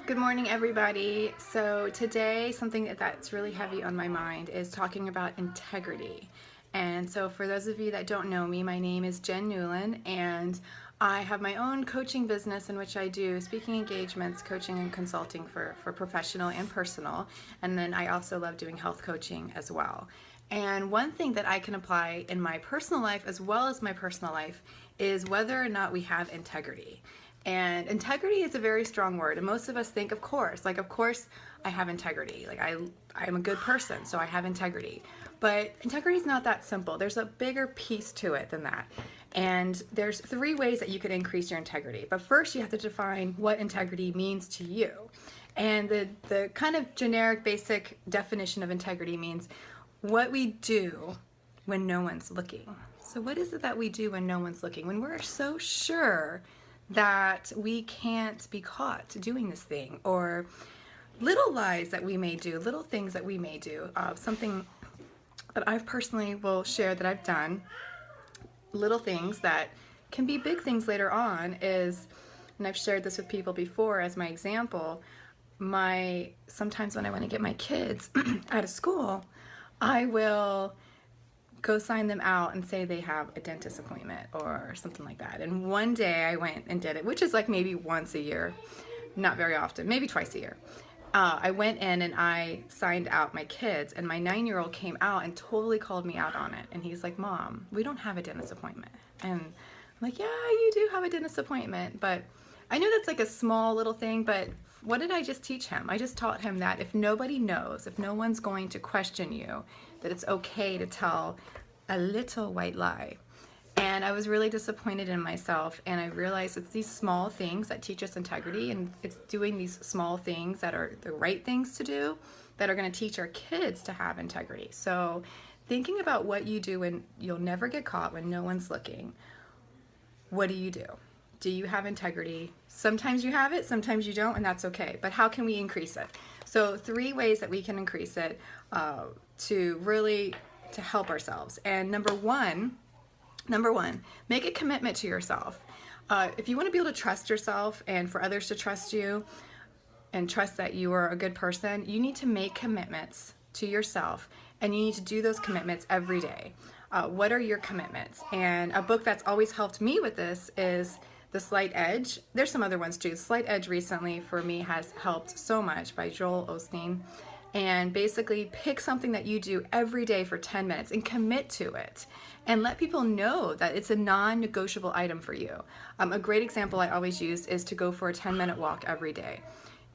Good morning, everybody. So today, something that's really heavy on my mind is talking about integrity. And so for those of you that don't know me, my name is Jen Newland, and I have my own coaching business in which I do speaking engagements, coaching and consulting for professional and personal. And then I also love doing health coaching as well. And one thing that I can apply in my personal life as well as my personal life is whether or not we have integrity. And integrity is a very strong word, and most of us think, of course I have integrity. Like I'm a good person, so I have integrity. But integrity is not that simple. There's a bigger piece to it than that. And there's three ways that you can increase your integrity. But first you have to define what integrity means to you. And the kind of generic basic definition of integrity means what we do when no one's looking. So what is it that we do when no one's looking? When we're so sure that we can't be caught doing this thing, or little lies that we may do, little things that we may do. Something that I personally will share that I've done, little things that can be big things later on is, and I've shared this with people before as my example, sometimes when I want to get my kids out of school, I will go sign them out and say they have a dentist appointment or something like that. And one day I went and did it, which is like maybe once a year, not very often, maybe twice a year. I went in and I signed out my kids, and my 9-year-old came out and totally called me out on it. And he's like, "Mom, we don't have a dentist appointment." And I'm like, "Yeah, you do have a dentist appointment." But I knew that's like a small little thing, but what did I just teach him? I just taught him that if nobody knows, if no one's going to question you, that it's okay to tell a little white lie. And I was really disappointed in myself, and I realized it's these small things that teach us integrity, and it's doing these small things that are the right things to do that are going to teach our kids to have integrity. So thinking about what you do when you'll never get caught, when no one's looking, what do you do? Do you have integrity? Sometimes you have it, sometimes you don't, and that's okay. But how can we increase it? So 3 ways that we can increase it to help ourselves. And number one, make a commitment to yourself. If you want to be able to trust yourself and for others to trust you and trust that you are a good person, you need to make commitments to yourself, and you need to do those commitments every day. What are your commitments? And a book that's always helped me with this is The Slight Edge. There's some other ones too. The Slight Edge recently for me has helped so much, by Joel Osteen. And basically pick something that you do every day for 10 minutes and commit to it, and let people know that it's a non-negotiable item for you. A great example I always use is to go for a 10-minute walk every day.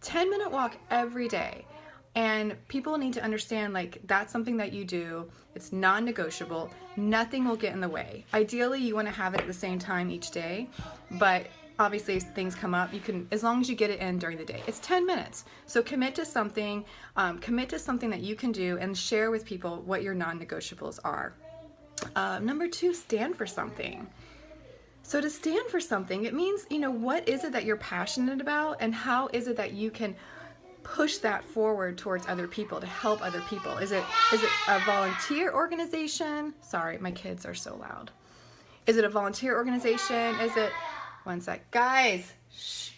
10-minute walk every day. And people need to understand, like, that's something that you do. It's non-negotiable. Nothing will get in the way. Ideally, you want to have it at the same time each day, but obviously as things come up, you can, as long as you get it in during the day. It's 10 minutes. So commit to something that you can do, and share with people what your non-negotiables are. Number 2, stand for something. So to stand for something, it means, what is it that you're passionate about, and how is it that you can push that forward towards other people, to help other people? Is it a volunteer organization? Sorry, my kids are so loud. Is it a volunteer organization? One sec. Guys, shh.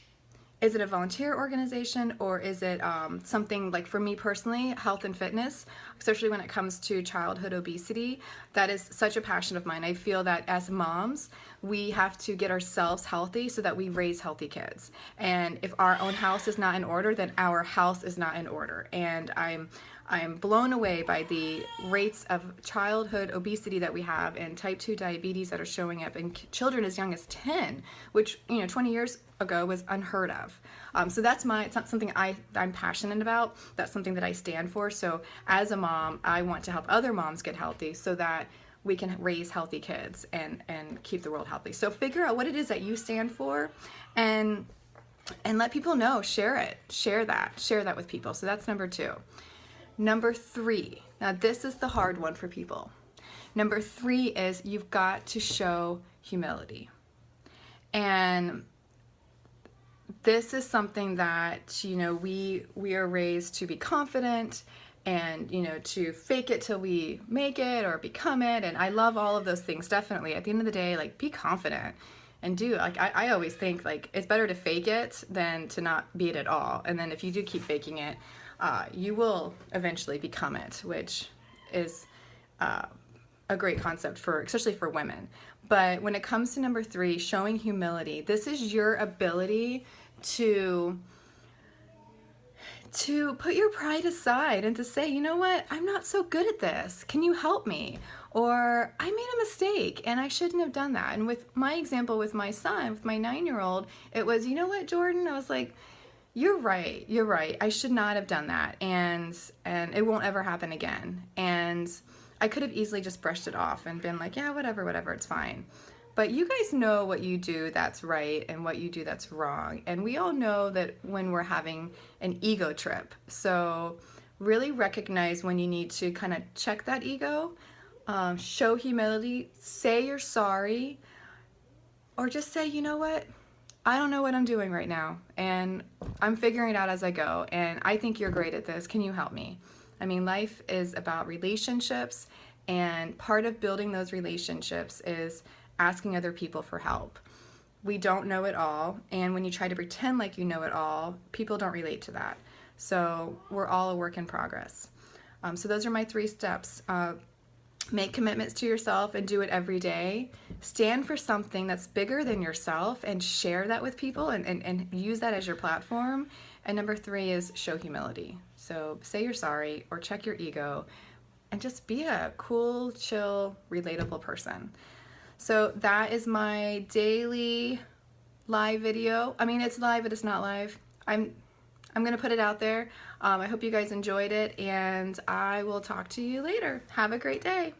Is it a volunteer organization, or is it something like, for me personally, health and fitness, especially when it comes to childhood obesity? That is such a passion of mine. I feel that as moms, we have to get ourselves healthy so that we raise healthy kids. And if our own house is not in order, then our house is not in order. And I'm blown away by the rates of childhood obesity that we have, and type 2 diabetes that are showing up in children as young as 10, which 20 years ago was unheard of. So it's not something I'm passionate about. That's something that I stand for. So as a mom, I want to help other moms get healthy so that we can raise healthy kids and keep the world healthy. So figure out what it is that you stand for, and let people know. Share that with people. So that's number 2. Number 3, now this is the hard one for people. Number 3 is you've got to show humility. And this is something that, we are raised to be confident and, to fake it till we make it or become it. And I love all of those things, definitely. At the end of the day, like, be confident. and do. Like I always think like it's better to fake it than to not be it at all. And then if you do keep faking it, you will eventually become it, which is a great concept for, especially for women. But when it comes to number 3, showing humility, this is your ability to put your pride aside and to say, you know what, I'm not so good at this. Can you help me? Or I made a mistake and I shouldn't have done that. And with my example with my son, with my 9-year-old, it was, you know what, Jordan? I was like, you're right. I should not have done that. And it won't ever happen again. And I could have easily just brushed it off and been like, yeah, whatever, it's fine. But you guys know what you do that's right and what you do that's wrong. And we all know that when we're having an ego trip. So really recognize when you need to kind of check that ego, show humility, say you're sorry, or just say, you know what? I don't know what I'm doing right now, and I'm figuring it out as I go, and I think you're great at this. Can you help me? I mean, life is about relationships, and part of building those relationships is asking other people for help. We don't know it all, and when you try to pretend like you know it all, people don't relate to that. So we're all a work in progress. So those are my 3 steps. Make commitments to yourself and do it every day. Stand for something that's bigger than yourself and share that with people and use that as your platform. And number 3 is show humility. So say you're sorry or check your ego and just be a cool, chill, relatable person. So that is my daily live video. I mean, it's live, but it's not live. I'm going to put it out there. I hope you guys enjoyed it, and I will talk to you later. Have a great day.